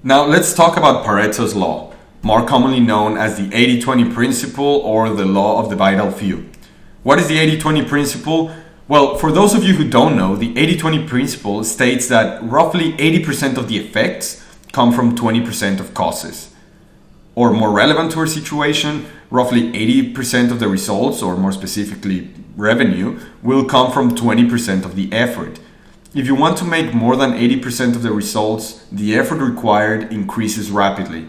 Now let's talk about Pareto's law, more commonly known as the 80-20 principle or the law of the vital few. What is the 80-20 principle? Well, for those of you who don't know, the 80-20 principle states that roughly 80% of the effects come from 20% of causes. Or more relevant to our situation, roughly 80% of the results, or more specifically revenue, will come from 20% of the effort. If you want to make more than 80% of the results, the effort required increases rapidly.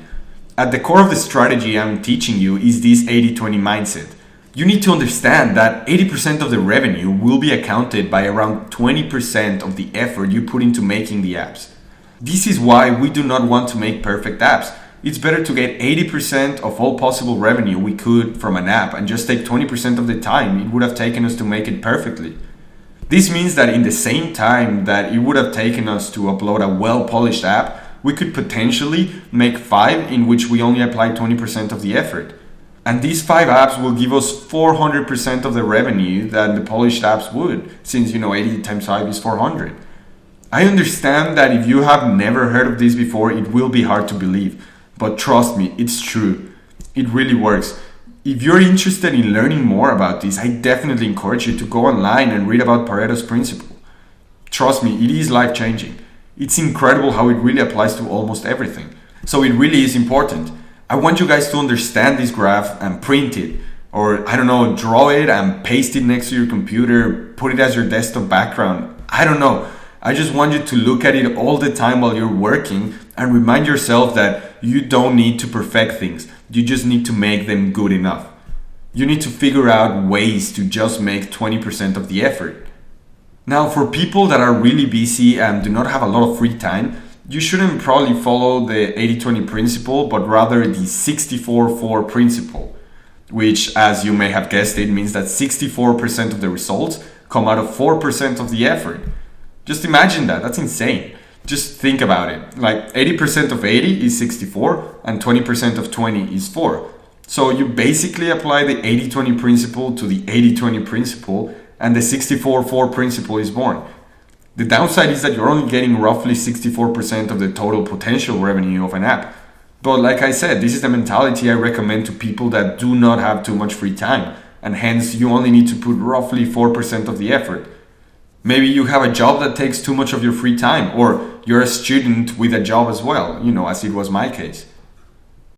At the core of the strategy I'm teaching you is this 80-20 mindset. You need to understand that 80% of the revenue will be accounted by around 20% of the effort you put into making the apps. This is why we do not want to make perfect apps. It's better to get 80% of all possible revenue we could from an app and just take 20% of the time it would have taken us to make it perfectly. This means that in the same time that it would have taken us to upload a well-polished app, we could potentially make 5 in which we only apply 20% of the effort. And these 5 apps will give us 400% of the revenue that the polished apps would, since 80 times 5 is 400. I understand that if you have never heard of this before, it will be hard to believe. But trust me, it's true. It really works. If you're interested in learning more about this, I definitely encourage you to go online and read about Pareto's principle. Trust me, it is life-changing. It's incredible how it really applies to almost everything. So it really is important. I want you guys to understand this graph and print it, or draw it and paste it next to your computer, put it as your desktop background. I don't know. I just want you to look at it all the time while you're working and remind yourself that you don't need to perfect things. You just need to make them good enough. You need to figure out ways to just make 20% of the effort. Now, for people that are really busy and do not have a lot of free time, you shouldn't probably follow the 80-20 principle, but rather the 64-4 principle, which, as you may have guessed, it means that 64% of the results come out of 4% of the effort. Just imagine that. That's insane. Just think about it. Like 80% of 80 is 64 and 20% of 20 is 4. So you basically apply the 80-20 principle to the 80-20 principle and the 64-4 principle is born. The downside is that you're only getting roughly 64% of the total potential revenue of an app. But like I said, this is the mentality I recommend to people that do not have too much free time, and hence you only need to put roughly 4% of the effort. Maybe you have a job that takes too much of your free time, or you're a student with a job as well, as it was my case.